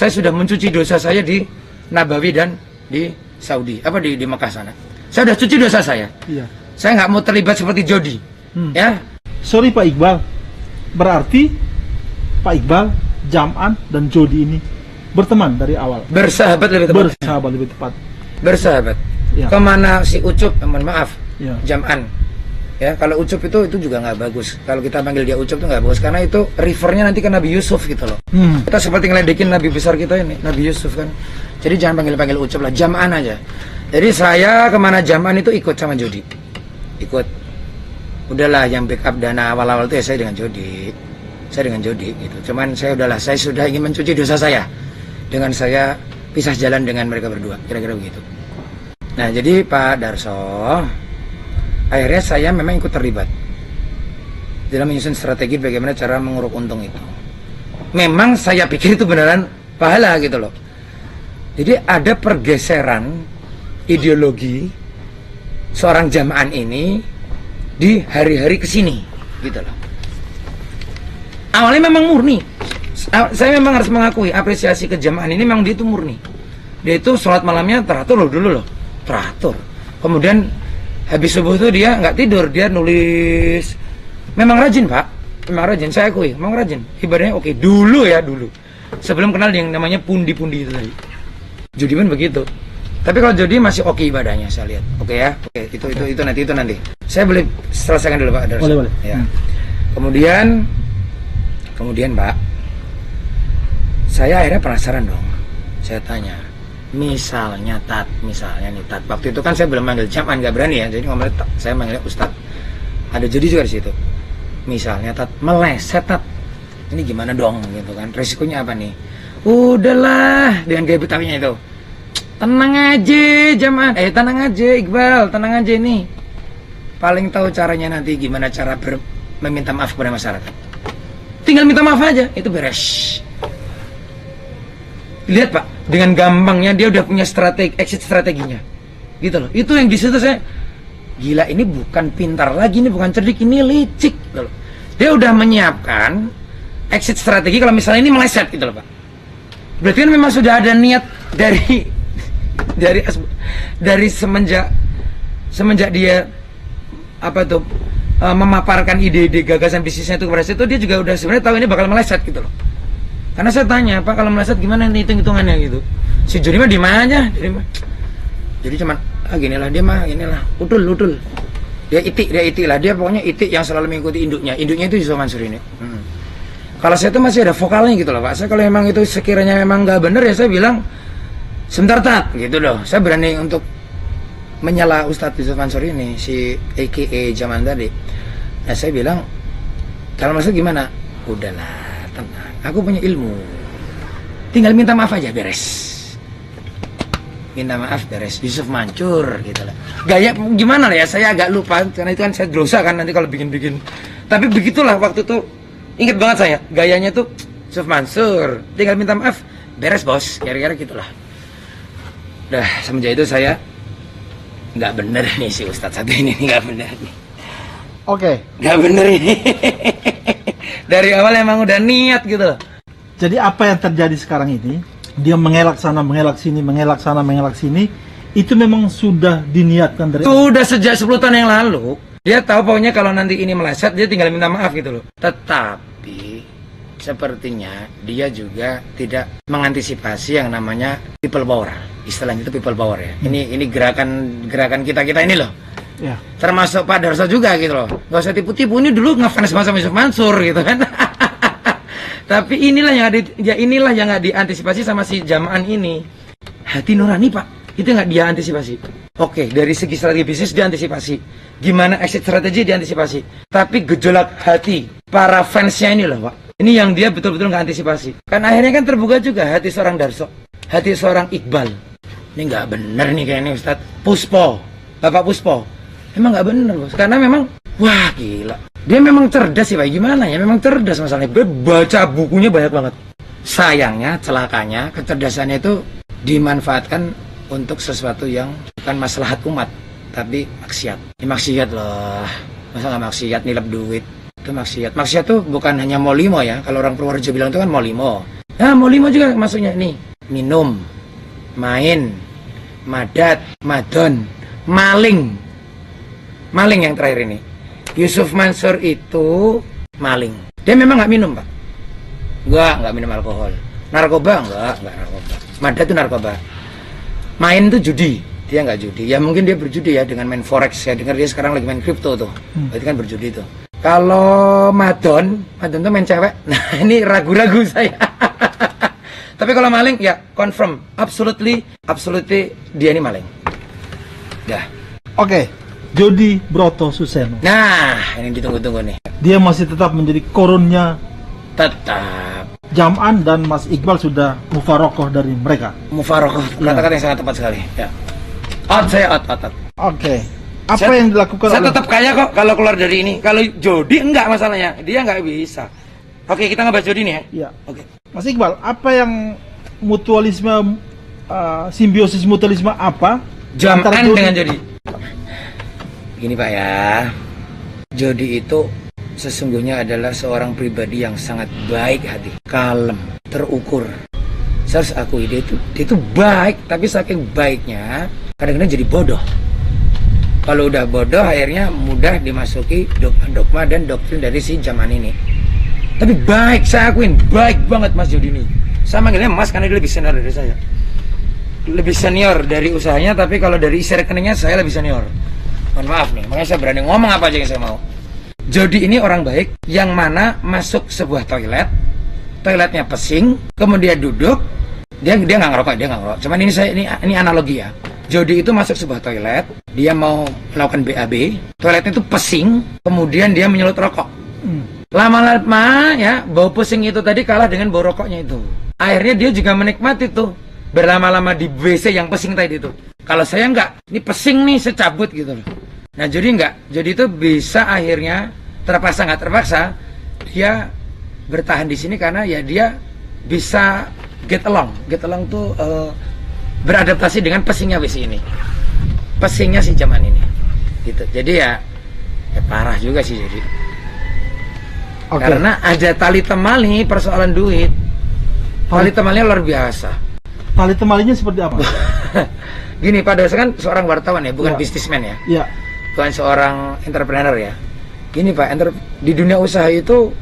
sudah mencuci dosa saya di Nabawi dan di Saudi, di Mekah sana. Saya sudah cuci dosa saya. Iya. Saya nggak mau terlibat seperti Jody. Ya. Sorry Pak Iqbal. Berarti Pak Iqbal, Jam'an dan Jody ini berteman dari awal. Bersahabat lebih tepat. Bersahabat lebih tepat. Bersahabat. Ya. Kemana si Ucup? Mohon maaf. Ya. Jam'an. Ya, kalau Ucup itu juga nggak bagus. Kalau kita panggil dia Ucup itu nggak bagus karena itu refernya nanti ke Nabi Yusuf gitu loh. Kita seperti ngeledekin Nabi besar kita ini, Nabi Yusuf kan. Jadi jangan panggil Ucup lah, Jam'an aja. Jadi saya kemana Jam'an itu ikut sama Jody. Ikut. Udahlah yang backup dana awal-awal itu ya saya dengan Jody. Saya dengan Jody gitu. Cuman saya sudah ingin mencuci dosa saya dengan saya pisah jalan dengan mereka berdua, kira-kira begitu. Nah, jadi Pak Darso, akhirnya saya memang ikut terlibat dalam menyusun strategi bagaimana cara menguruk untung itu. Memang saya pikir itu beneran pahala gitu loh. Jadi ada pergeseran ideologi seorang Jam'an ini di hari-hari kesini gitu loh. Awalnya memang murni. Saya memang harus mengakui apresiasi ke Jam'an ini memang dia itu murni. Dia itu sholat malamnya teratur loh dulu loh. Teratur. Kemudian habis subuh itu dia nggak tidur, dia nulis. Memang rajin Pak, memang rajin. Saya akui, memang rajin. Ibadahnya oke. Dulu ya dulu. Sebelum kenal yang namanya pundi-pundi itu tadi. Jody pun begitu. Tapi kalau Jody masih oke ibadahnya saya lihat. Oke ya, oke. Itu nanti. Saya boleh selesaikan dulu Pak. Boleh. Ya. Kemudian Pak, saya akhirnya penasaran dong. Saya tanya. Misalnya nih Tat, waktu itu kan saya belum manggil Jam'an, nggak berani ya, jadi ngomongnya Tat, saya manggilnya Ustadz. Ada Jody juga di situ. Misalnya Tat, meleset Tat, ini gimana dong gitu kan, resikonya apa nih? Udahlah, dengan gaya Betawinya itu, tenang aja Jam'an, tenang aja Iqbal, tenang aja nih. Paling tahu caranya nanti gimana cara meminta maaf kepada masyarakat. Tinggal minta maaf aja, itu beres. Lihat Pak, dengan gampangnya dia udah punya exit strateginya, gitu loh. Itu yang di situ saya gila, ini bukan pintar lagi, ini bukan cerdik, ini licik, gitu loh. Dia udah menyiapkan exit strategi kalau misalnya ini meleset, gitu loh Pak. Berarti kan memang sudah ada niat dari semenjak dia memaparkan ide-ide gagasan bisnisnya itu kepada saya, itu dia juga udah sebenarnya tahu ini bakal meleset, gitu loh. Karena saya tanya, Pak kalau meleset gimana nih hitung-hitungannya gitu. Si Jody mah di mana aja. Jadi cuman ginilah dia mah, inilah utul. Dia itik lah. Dia pokoknya itik yang selalu mengikuti induknya. Induknya itu Yusuf Mansur ini. Kalau saya tuh masih ada vokalnya gitu loh Pak. Saya kalau memang itu sekiranya memang nggak bener ya saya bilang sebentar Tat gitu loh. Saya berani untuk menyela Ustadz Yusuf Mansur ini, si AKA Jam'an tadi. Nah saya bilang kalau maksud gimana? Udahlah. Aku punya ilmu, tinggal minta maaf aja beres. Minta maaf beres, Yusuf Mansur gitu lah. Gaya gimana lah ya, saya agak lupa karena itu kan saya dosa kan nanti kalau bikin. Tapi begitulah waktu itu, inget banget saya gayanya tuh Yusuf Mansur, tinggal minta maaf beres bos, kira-kira gitulah. Dah semenjak itu saya nggak bener nih si Ustadz satu ini nggak bener nih. Oke. Nggak bener ini. Dari awal emang udah niat gitu. Jadi apa yang terjadi sekarang ini, dia mengelak sana, mengelak sini, itu memang sudah diniatkan dari sudah sejak 10 tahun yang lalu. Dia tahu pokoknya kalau nanti ini meleset dia tinggal minta maaf gitu loh. Tetapi sepertinya dia juga tidak mengantisipasi yang namanya people power. Istilahnya itu people power ya. Ini gerakan kita ini loh. Ya. Termasuk Pak Darso juga gitu loh. Gak usah tipu-tipu, ini dulu ngefans sama Yusuf Mansur gitu kan. Tapi inilah yang nggak diantisipasi sama si Jam'an ini. Hati nurani Pak, itu nggak dia antisipasi. Oke, dari segi strategi bisnis dia antisipasi. Gimana exit strategi dia antisipasi. Tapi gejolak hati para fansnya ini loh Pak. Ini yang dia betul-betul nggak antisipasi. Kan akhirnya kan terbuka juga hati seorang Darso, hati seorang Iqbal. Ini nggak bener nih kayaknya Ustadz. Bapak Puspo. Emang nggak bener bos, karena memang wah gila, dia memang cerdas sih Pak. Gimana ya, memang cerdas masalahnya. Gue baca bukunya banyak banget, sayangnya, celakanya, kecerdasannya itu dimanfaatkan untuk sesuatu yang bukan maslahat umat, tapi maksiat. Ini maksiat loh. Masa nggak maksiat, nilap duit? Itu maksiat. Maksiat tuh bukan hanya mau limo ya. Kalau orang Purworejo bilang itu kan mau limo. Nah, mau limo juga maksudnya nih. Minum, main, madat, madon, maling. Maling yang terakhir ini. Yusuf Mansur itu maling. Dia memang nggak minum, Pak. Nggak minum alkohol. Narkoba? Nggak narkoba. Madat itu narkoba. Main tuh judi. Dia nggak judi. Ya mungkin dia berjudi ya dengan main forex. Saya dengar dia sekarang lagi main kripto tuh. Berarti kan berjudi tuh. Kalau madon tuh main cewek. Nah, ini ragu-ragu saya. Tapi kalau maling ya confirm, absolutely dia ini maling. Dah. Oke, Jody Broto Suseno. Nah, ini ditunggu-tunggu nih. Dia masih tetap menjadi korunnya Tetap Jam'an dan Mas Iqbal sudah mufarokoh dari mereka. mufarokoh, kata-kata yang sangat tepat sekali. Ya. Saya out. Oke. Apa yang dilakukan Saya oleh... tetap kaya kok kalau keluar dari ini. Kalau Jody enggak masalahnya, dia nggak bisa. Oke, kita ngebahas Jody nih ya. Iya. Oke. Mas Iqbal, apa yang mutualisme, simbiosis mutualisme apa? Jam'an dengan Jody. Gini Pak ya, Jody itu sesungguhnya adalah seorang pribadi yang sangat baik hati, kalem, terukur. Saya harus akui dia itu baik, tapi saking baiknya kadang-kadang jadi bodoh. Kalau udah bodoh akhirnya mudah dimasuki dogma dan doktrin dari si Jam'an ini. Tapi baik, saya akuin baik banget Mas Jody ini. Saya manggilnya Mas karena dia lebih senior dari saya. Lebih senior dari usahanya, tapi kalau dari isi rekeningnya saya lebih senior. Mohon maaf nih, makanya saya berani ngomong apa aja yang saya mau. Jody ini orang baik yang mana masuk sebuah toiletnya pesing, kemudian duduk, dia nggak ngerokok, Cuman ini analogi ya. Jody itu masuk sebuah toilet, dia mau melakukan BAB, toiletnya itu pesing, kemudian dia menyulut rokok. Lama-lama ya, bau pesing itu tadi kalah dengan bau rokoknya itu. Akhirnya dia juga menikmati tuh berlama-lama di WC yang pesing tadi itu. Kalau saya nggak, ini pesing nih, saya cabut gitu loh. Nah Jody nggak, Jody itu bisa akhirnya terpaksa nggak terpaksa dia bertahan di sini karena ya dia bisa get along tuh beradaptasi dengan pesingnya WC ini, pesingnya si Jam'an ini, gitu. Jadi ya parah juga sih Jody. Okay. Karena ada tali temali persoalan duit, tali temalinya luar biasa. Tali temalinya seperti apa? Gini, pada saya kan seorang wartawan ya, bukan bisnismen ya. Iya. Bukan seorang entrepreneur ya. Gini Pak, di dunia usaha itu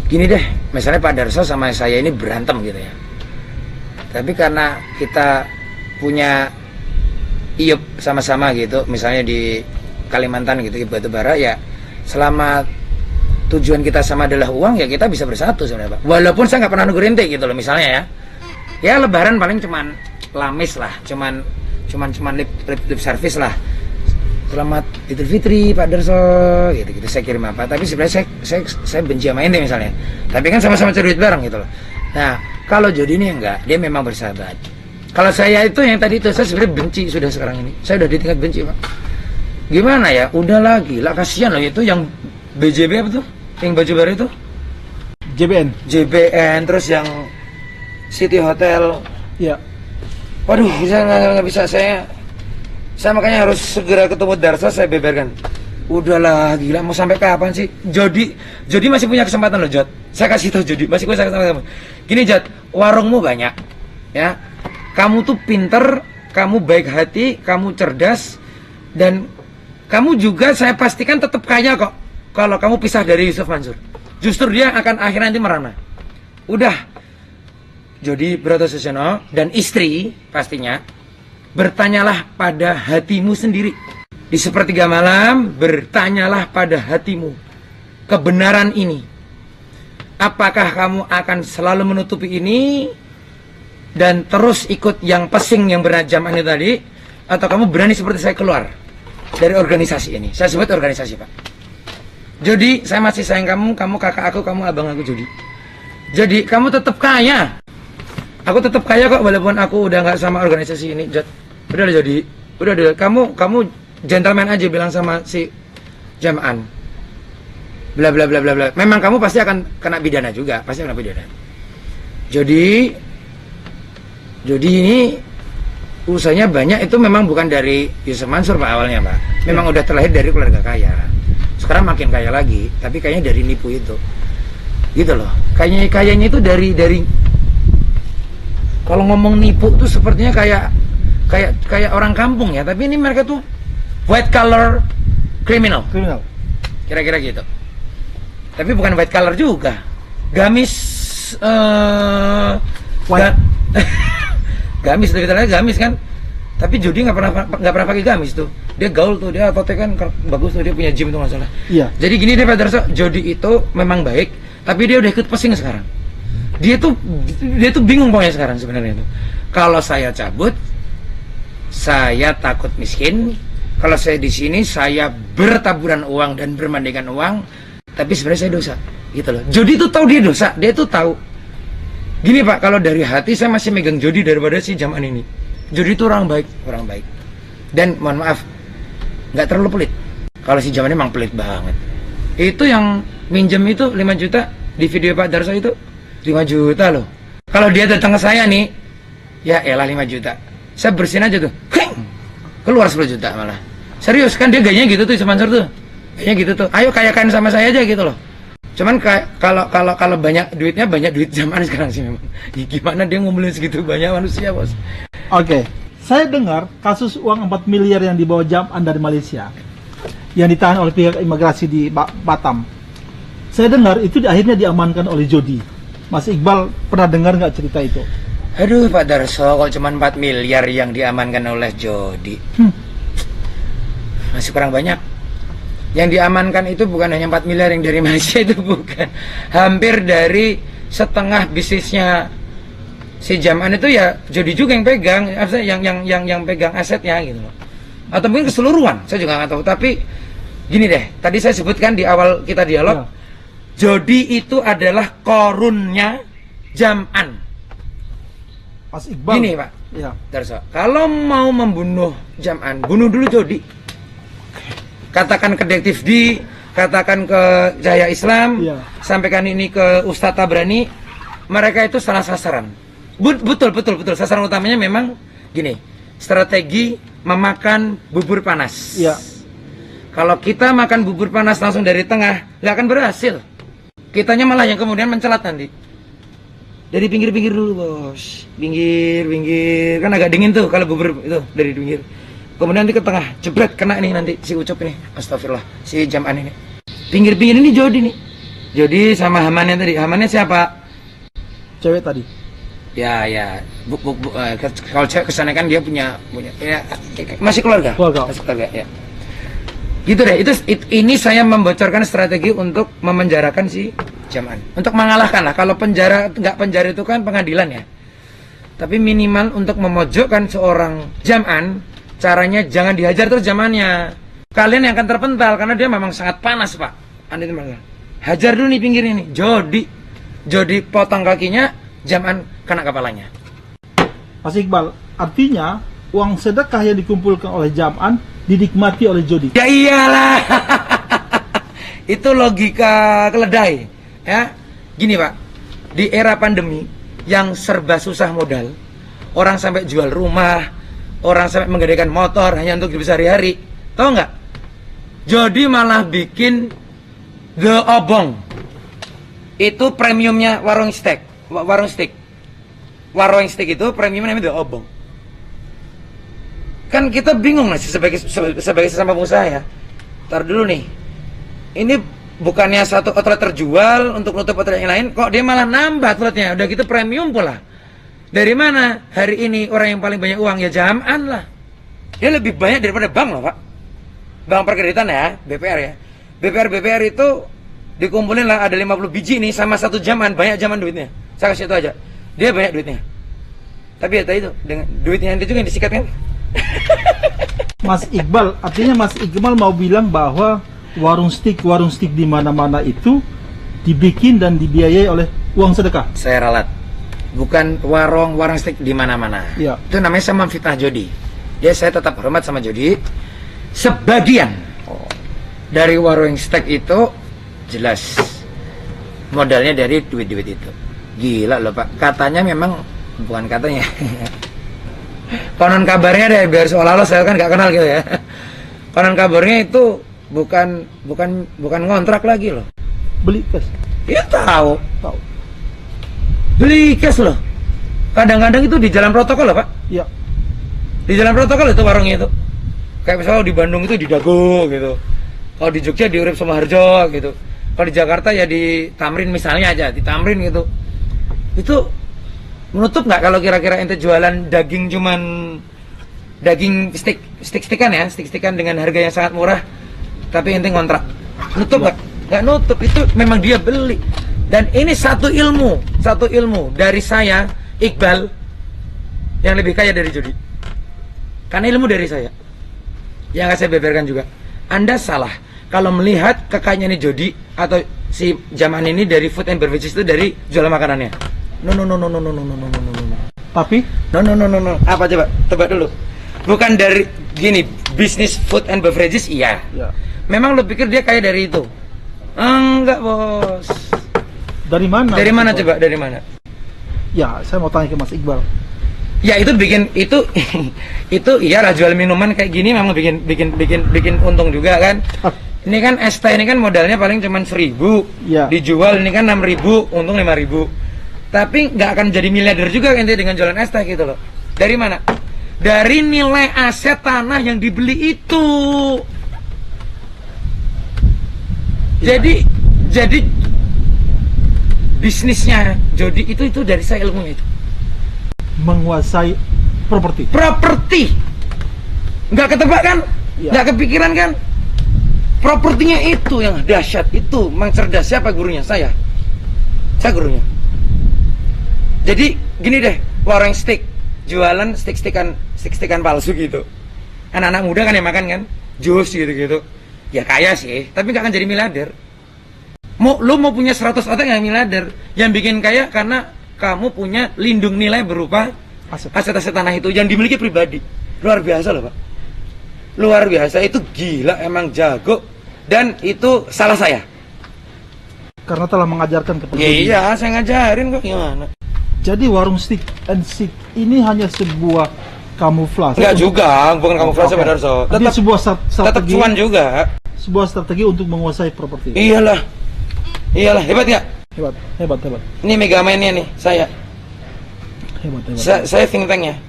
gini deh, misalnya Pak Darso sama saya ini berantem gitu ya. Tapi karena kita punya iup sama-sama gitu, misalnya di Kalimantan gitu, batubara ya, selama tujuan kita sama adalah uang ya kita bisa bersatu sebenarnya Pak. Walaupun saya nggak pernah nunggu rintik gitu loh misalnya ya. Ya lebaran paling cuman lamis lah, cuman lip service lah. Selamat Idul Fitri Pak Darso gitu saya kirim apa, tapi sebenarnya saya benci sama ente misalnya, tapi kan sama-sama cari duit bareng gitu loh. Nah kalau Jody ini enggak, dia memang bersahabat. Kalau saya itu yang tadi itu saya sebenarnya benci sudah sekarang ini, saya udah di tingkat benci Pak. Gimana ya, udah lagi lah, kasihan loh itu yang BJB apa tuh, yang baju baru itu JBN terus yang City Hotel ya. Waduh, saya nggak bisa, saya makanya harus segera ketemu Darso, saya beberkan. Udahlah, gila, mau sampai kapan sih? Jody masih punya kesempatan loh, Jod. Saya kasih tahu Jody, masih punya kesempatan. Gini, Jod, warungmu banyak, ya. Kamu tuh pinter, kamu baik hati, kamu cerdas, dan kamu juga saya pastikan tetap kaya kok. Kalau kamu pisah dari Yusuf Mansur, justru dia akan akhirnya nanti merana. Udah, Jody Broto Suseno dan istri pastinya, bertanyalah pada hatimu sendiri. Di sepertiga malam, bertanyalah pada hatimu kebenaran ini. Apakah kamu akan selalu menutupi ini dan terus ikut yang pesing yang berajam ini tadi, atau kamu berani seperti saya keluar dari organisasi ini? Saya sebut organisasi Pak. Jody, saya masih sayang kamu, kamu kakak aku, kamu abang aku Jody. Jadi kamu tetap kaya. Aku tetap kaya kok walaupun aku udah nggak sama organisasi ini. Udah Jody, udah kamu gentleman aja bilang sama si Jam'an. Bla bla bla bla bla. Memang kamu pasti akan kena pidana juga, pasti kena pidana. Jody ini usahanya banyak, itu memang bukan dari Yusuf Mansur Pak awalnya Pak. Memang udah terlahir dari keluarga kaya. Sekarang makin kaya lagi, tapi kayaknya dari nipu itu. Gitu loh. Kayaknya itu dari kalau ngomong nipu tuh sepertinya kayak orang kampung ya, tapi ini mereka tuh white collar criminal. Kira-kira gitu. Tapi bukan white collar juga. Gamis gamis, lebih tepatnya gamis kan. Tapi Jody nggak pernah pakai gamis tuh. Dia gaul tuh, dia ototnya kan bagus tuh, dia punya gym tuh nggak salah. Iya. Jadi gini deh Pak Darso, Jody itu memang baik, tapi dia udah ikut pesing sekarang. Dia tuh bingung pokoknya sekarang sebenarnya itu. Kalau saya cabut, saya takut miskin. Kalau saya di sini, saya bertaburan uang dan bermandikan uang. Tapi sebenarnya saya dosa, gitu loh. Jody tuh tahu dia dosa, dia tuh tahu. Gini Pak, kalau dari hati saya masih megang Jody daripada si Jaman ini. Jody itu orang baik. Dan mohon maaf, nggak terlalu pelit. Kalau si Jaman emang pelit banget. Itu yang minjem itu 5 juta di video Pak Darso itu 5 juta loh. Kalau dia datang ke saya nih, ya elah 5 juta. Saya bersihin aja tuh, keluar 10 juta malah. Serius kan dia gayanya gitu tuh sponsor tuh. Kayaknya gitu tuh. Ayo kayakan sama saya aja gitu loh. Cuman kalau banyak duitnya, banyak duit zaman sekarang sih memang. Ya, gimana dia ngumpulin segitu banyak manusia, Bos? Oke. Saya dengar kasus uang 4 miliar yang dibawa Jam'an dari Malaysia yang ditahan oleh pihak imigrasi di Batam. Saya dengar itu akhirnya diamankan oleh Jody. Mas Iqbal pernah dengar nggak cerita itu? Aduh Pak Darso, kalau cuma 4 miliar yang diamankan oleh Jody, masih kurang banyak. Yang diamankan itu bukan hanya 4 miliar yang dari Malaysia, itu bukan. Hampir dari setengah bisnisnya si Jam'an itu ya Jody juga yang pegang, yang pegang asetnya gitu loh. Atau mungkin keseluruhan, saya juga nggak tahu. Tapi gini deh, tadi saya sebutkan di awal kita dialog, Jody itu adalah korunnya Jam'an. Mas Iqbal. Gini Pak, ya. Darso, kalau mau membunuh Jam'an, bunuh dulu Jody. Katakan ke Detektif D, katakan ke Cahaya Islam, sampaikan ini ke Ustadz Tabrani, mereka itu salah sasaran. Betul. Sasaran utamanya memang gini, strategi memakan bubur panas. Ya. Kalau kita makan bubur panas langsung dari tengah, nggak akan berhasil. Kitanya malah yang kemudian mencelat nanti. Dari pinggir-pinggir dulu, Bos. Pinggir, kan agak dingin tuh kalau bubur itu dari pinggir. Kemudian nanti ke tengah, jebret, kena nih nanti si Ucup ini. Astagfirullah, si Jam'an ini. Pinggir-pinggir ini Jody nih. Jody sama Hamannya tadi. Hamannya siapa? Cewek tadi. Ya. Kalau cewek kesana kan dia punya ya, masih keluarga. Masih keluarga, ya. Gitu deh, ini saya membocorkan strategi untuk memenjarakan si Jam'an. Untuk mengalahkan lah, kalau nggak penjara itu kan pengadilan ya. Tapi minimal untuk memojokkan seorang Jam'an, caranya jangan dihajar terus Jam'annya. Kalian yang akan terpental karena dia memang sangat panas, Pak. Hajar dulu nih pinggir ini. Jody potong kakinya, Jam'an kena kepalanya. Mas Iqbal, artinya uang sedekah yang dikumpulkan oleh Jam'an dinikmati oleh Jody. Ya iyalah. Itu logika keledai. Ya. Gini, Pak. Di era pandemi yang serba susah modal, orang sampai jual rumah, orang sampai menggadaikan motor hanya untuk hidup sehari-hari. Tahu nggak? Jody malah bikin The Obong. Itu premiumnya warung steak. Warung steak itu premiumnya namanya The Obong. Kan kita bingung sih sebagai sesama pengusaha ya. Ntar dulu nih. Ini bukannya satu outlet terjual untuk nutup outlet yang lain, kok dia malah nambah outletnya. Udah gitu premium pula. Dari mana? Hari ini orang yang paling banyak uang ya Jam'an lah. Dia lebih banyak daripada bank loh, Pak. Bank perkreditan ya, BPR ya. BPR itu dikumpulin lah ada 50 biji nih sama satu Jam'an, banyak Jam'an duitnya. Saya kasih itu aja. Dia banyak duitnya. Tapi ya tadi itu dengan duitnya nanti juga yang disikat kan. Mas Iqbal, artinya Mas Iqbal mau bilang bahwa warung steak di mana-mana itu dibikin dan dibiayai oleh uang sedekah. Saya ralat. Bukan warung steak di mana-mana. Ya. Itu namanya sama fitnah Jody. Dia saya tetap hormat sama Jody. Sebagian dari warung steak itu jelas modalnya dari duit-duit itu. Gila loh Pak, katanya memang, bukan katanya. Konon kabarnya deh, biar seolah-olah saya kan nggak kenal gitu ya. Konon kabarnya itu bukan ngontrak lagi loh. Beli cash. Ya tahu. Tahu. Beli cash loh. Kadang-kadang itu di jalan protokol loh Pak. Iya. Di jalan protokol itu warungnya itu. Kayak misalnya di Bandung itu di Dago gitu. Kalau di Jogja di Urip Sumoharjo gitu. Kalau di Jakarta ya di Tamrin misalnya aja, di Tamrin gitu. Itu menutup nggak kalau kira-kira ente jualan daging cuman daging stick-stickan ya, stick-stickan dengan harga yang sangat murah, tapi ente ngontrak, nutup nggak? Nggak nutup, itu memang dia beli. Dan ini satu ilmu dari saya, Iqbal, yang lebih kaya dari judi. Karena ilmu dari saya, yang saya beberkan juga. Anda salah kalau melihat kekayaan ini judi atau si Jaman ini dari food and beverages itu dari jualan makanannya. No. Tapi? No. Apa coba? Tebak dulu. Bukan dari gini, bisnis food and beverages iya. Ya. Memang lo pikir dia kaya dari itu? Enggak, Bos. Dari mana? Dari mana coba? Dari mana? Ya, saya mau tanya ke Mas Iqbal. Ya itu bikin itu iyalah jual minuman kayak gini memang bikin untung juga kan. Ini kan es teh ini kan modalnya paling cuma 1.000. Ya. Dijual ini kan 6.000, untung 5.000. Tapi nggak akan jadi miliarder juga ente dengan jualan es teh gitu loh. Dari mana? Dari nilai aset tanah yang dibeli itu. Jadi bisnisnya jodi itu dari saya ilmunya itu. Menguasai properti. Nggak ketebak kan? Ya. Nggak kepikiran kan? Propertinya itu yang dahsyat, itu mencerdas. Siapa gurunya? Saya gurunya. Jadi gini deh, warung stick, jualan stick-stickan palsu gitu. Anak-anak muda kan yang makan kan, jus gitu-gitu. Ya kaya sih, tapi nggak akan jadi miliarder. Lo mau punya 100 otak nggak miliarder? Yang bikin kaya karena kamu punya lindung nilai berupa aset-aset tanah itu yang dimiliki pribadi. Luar biasa loh Pak. Luar biasa, itu gila, emang jago. Dan itu salah saya. Karena telah mengajarkan kepada Iya, saya ngajarin kok, gimana? Jadi warung stick and stick ini hanya sebuah kamuflase. Enggak juga, bukan kamuflase Oke. benar so. Jadi Tetap sebuah tetap strategi. cuan juga. Sebuah strategi untuk menguasai properti. Iyalah, hebat nggak? Hebat. Ini Megamainnya nih, saya. Hebat. Saya think tanknya.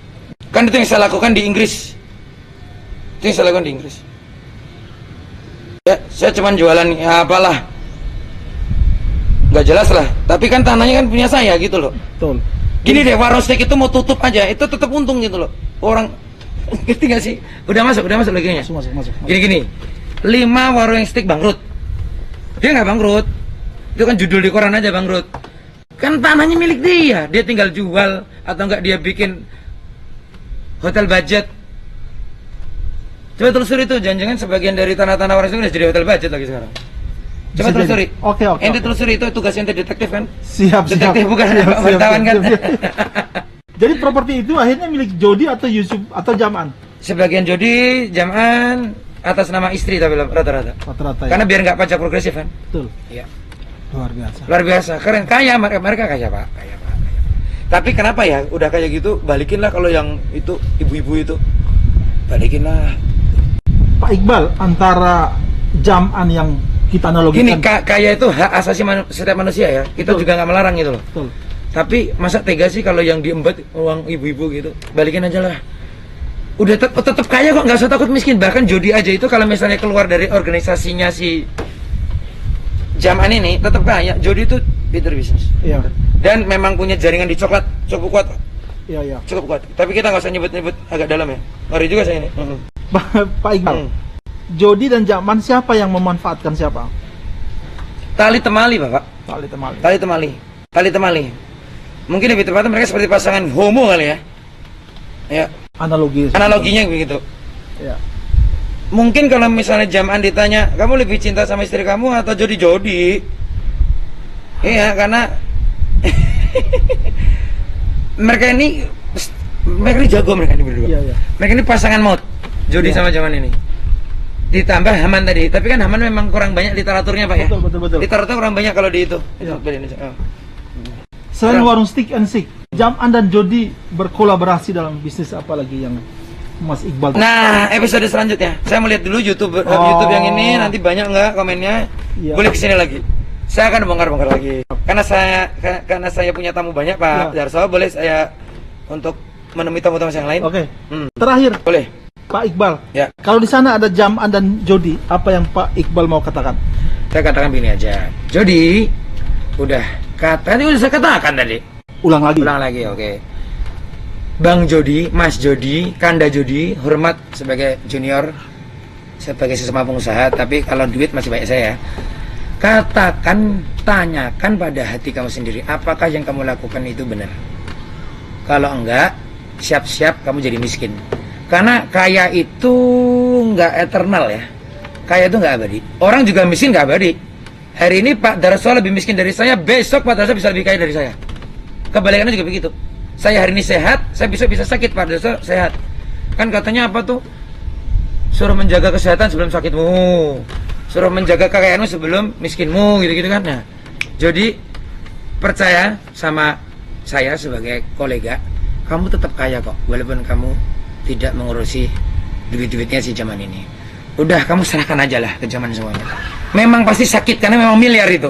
Kan itu yang saya lakukan di Inggris. Itu yang saya lakukan di Inggris. Ya, saya cuman jualan ya apalah. Nggak jelas lah. Tapi kan tanahnya kan punya saya gitu loh. Betul. Gini deh, warung steak itu mau tutup aja, itu tetap untung gitu loh. Orang ngerti nggak sih? Udah masuk lagi nya. Masuk. Gini. 5 warung steak bangkrut. Dia nggak bangkrut. Itu kan judul di koran aja bangkrut. Kan tanahnya milik dia. Dia tinggal jual atau enggak dia bikin hotel budget. Coba telusuri itu, jangan-jangan sebagian dari tanah-tanah warung steak udah jadi hotel budget lagi sekarang. Coba Bisa telusuri. jadi. Oke. Ente telusuri, itu tugas ente detektif kan? Siap. Detektif bukan wartawan kan? Jadi properti itu akhirnya milik Jody atau Yusuf atau Jaman? Sebagian jodi, Jaman atas nama istri tapi rata-rata. Rata-rata ya. Karena biar nggak pajak progresif kan? Betul. Iya. Luar biasa. Keren, kaya mereka kaya Pak. Tapi kenapa ya udah kayak gitu balikinlah kalau yang itu ibu-ibu itu. Balikinlah. Pak Iqbal, antara Jaman yang kita analogikan. Gini, kaya itu hak asasi setiap manusia ya. Kita Betul. juga nggak melarang gitu loh. Betul. Tapi masa tega sih kalau yang diembat uang ibu-ibu gitu. Balikin aja lah. Udah tetap kaya kok, nggak usah takut miskin. Bahkan jodi aja itu kalau misalnya keluar dari organisasinya si Jaman ini tetap kaya. Jodi itu pinter bisnis. Iya. Dan memang punya jaringan di coklat cukup kuat. Iya. Cukup kuat. Tapi kita nggak usah nyebut-nyebut agak dalam ya. Ngeri juga saya ini. Pak Iqbal, Jody dan Jaman siapa yang memanfaatkan siapa? Tali temali, Bapak. Tali temali. Mungkin lebih tepatnya mereka seperti pasangan homo kali ya. Ya. Analoginya begitu. Ya. Mungkin kalau misalnya Jaman ditanya, kamu lebih cinta sama istri kamu atau Jody? Iya, karena mereka ini jago, mereka ini berdua. Iya. Mereka ini pasangan maut, Jody sama Jaman ini. Ditambah Haman tadi, tapi kan Haman memang kurang banyak literaturnya Pak ya. Betul. Literatur kurang banyak kalau di itu. Iya. Selain warung stick and stick, Jam'an dan Jody berkolaborasi dalam bisnis apa lagi yang Mas Iqbal? Nah, episode selanjutnya saya mau lihat dulu YouTube YouTube yang ini, nanti banyak nggak komennya. Iya. Boleh kesini lagi. Saya akan bongkar-bongkar lagi. Karena saya punya tamu banyak, Pak Darso, boleh saya untuk menemui tamu-tamu yang lain? Oke. Terakhir, Boleh. Pak Iqbal. Ya. Kalau di sana ada Jam'an dan Jody, apa yang Pak Iqbal mau katakan? Saya katakan begini aja. Jody, tadi udah saya katakan tadi. Ulang lagi. Ulang lagi, oke. Bang Jody, Mas Jody, Kanda Jody, hormat sebagai junior, sebagai sesama pengusaha, tapi kalau duit masih banyak saya. Katakan, tanyakan pada hati kamu sendiri, apakah yang kamu lakukan itu benar? Kalau enggak, siap-siap kamu jadi miskin. Karena kaya itu enggak eternal ya. Kaya itu enggak abadi. Orang juga miskin enggak abadi. Hari ini Pak Darso lebih miskin dari saya, besok Pak Darso bisa lebih kaya dari saya. Kebalikannya juga begitu. Saya hari ini sehat, saya besok bisa sakit, Pak Darso sehat. Kan katanya apa tuh? Suruh menjaga kesehatan sebelum sakitmu, suruh menjaga kekayaanmu sebelum miskinmu, gitu-gitu kan. Nah, jadi percaya sama saya sebagai kolega, kamu tetap kaya kok, walaupun kamu tidak mengurusi duit-duitnya si zaman ini. Udah, kamu serahkan aja lah ke zaman semuanya. Memang pasti sakit karena memang miliar itu.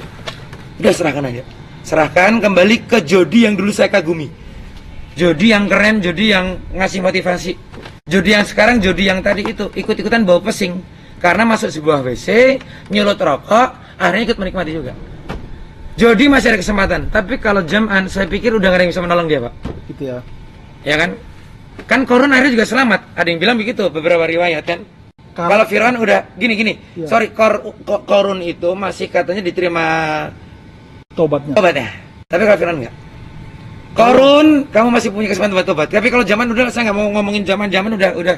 Udah, serahkan aja. Serahkan kembali ke Jody yang dulu saya kagumi. Jody yang keren, Jody yang ngasih motivasi. Jody yang sekarang, Jody yang tadi itu ikut-ikutan bau pesing karena masuk sebuah WC, nyulut rokok, akhirnya ikut menikmati juga. Jody masih ada kesempatan, tapi kalau Jam'an saya pikir udah gak ada yang bisa menolong dia, Pak. Gitu ya. Ya kan? Kan Korun akhirnya juga selamat. Ada yang bilang begitu, beberapa riwayat kan. Kalau Fir'aun udah gini. Ya. Sorry, Korun itu masih katanya diterima Tobatnya. Tapi kalau Fir'aun enggak. Korun, kamu masih punya kesempatan buat tobat. Tapi kalau zaman udah, saya nggak mau ngomongin zaman udah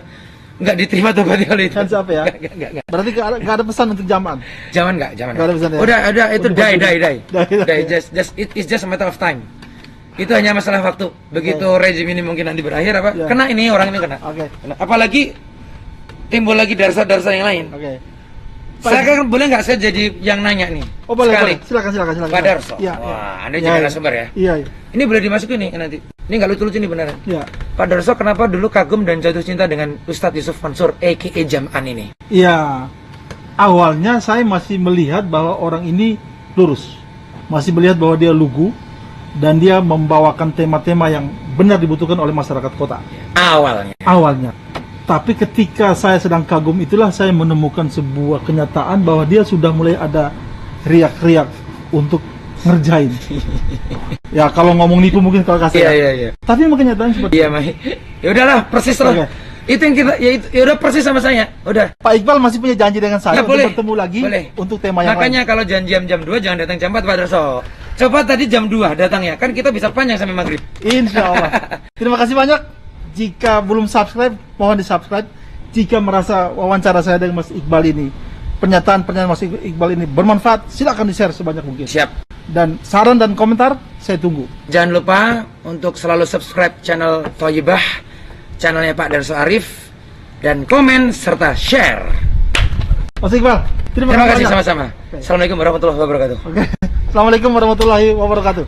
nggak diterima tobatnya kali itu. Kan siapa ya? Nggak. Berarti nggak ada pesan untuk Jam'an. Zaman nggak. Nggak ada pesan ya? Udah itu die. Die. It's just a matter of time. Itu hanya masalah waktu. Begitu rezim ini mungkin nanti berakhir apa? Ya. Kena ini orang ini kena. Oke. Apalagi timbul lagi darsa-darsa yang lain. Oke. Saya kan boleh nggak saya jadi yang nanya nih? Oh boleh, sekali. boleh. Silakan. Pak Darso. Iya. Wah, Anda jadi narasumber ya? Iya. Ini boleh dimasukin nih nanti. Ini nggak lucu-lucu nih beneran. Iya. Pak Darso kenapa dulu kagum dan jatuh cinta dengan Ustadz Yusuf Mansur a.k.a. Jam'an ini? Iya. Awalnya saya masih melihat bahwa orang ini lurus. Masih melihat bahwa dia lugu dan dia membawakan tema-tema yang benar dibutuhkan oleh masyarakat kota. Awalnya. Tapi ketika saya sedang kagum itulah saya menemukan sebuah kenyataan bahwa dia sudah mulai ada riak-riak untuk ngerjain. Ya kalau ngomong nipu mungkin kalau kasih. Iya. Tapi memang kenyataannya seperti Iya, ya udahlah, persis lah. Oke. Itu yang kita ya udah persis sama saya. Udah. Pak Iqbal masih punya janji dengan saya Nah, untuk boleh. bertemu lagi Boleh. untuk tema yang Makanya lain. kalau janjian jam 2 jangan datang jam 4 Pak Darso. Coba tadi jam 2 datang ya. Kan kita bisa panjang sampai maghrib. Insya Allah. Terima kasih banyak. Jika belum subscribe, mohon di subscribe. Jika merasa wawancara saya dengan Mas Iqbal ini, pernyataan Mas Iqbal ini bermanfaat, silakan di-share sebanyak mungkin. Siap. Dan saran dan komentar saya tunggu. Jangan lupa untuk selalu subscribe channel Thoyibah, channelnya Pak Darso Arif, dan komen serta share. Mas Iqbal, terima Terima kasih banyak. sama-sama. Assalamualaikum warahmatullahi wabarakatuh. Oke. Assalamualaikum warahmatullahi wabarakatuh.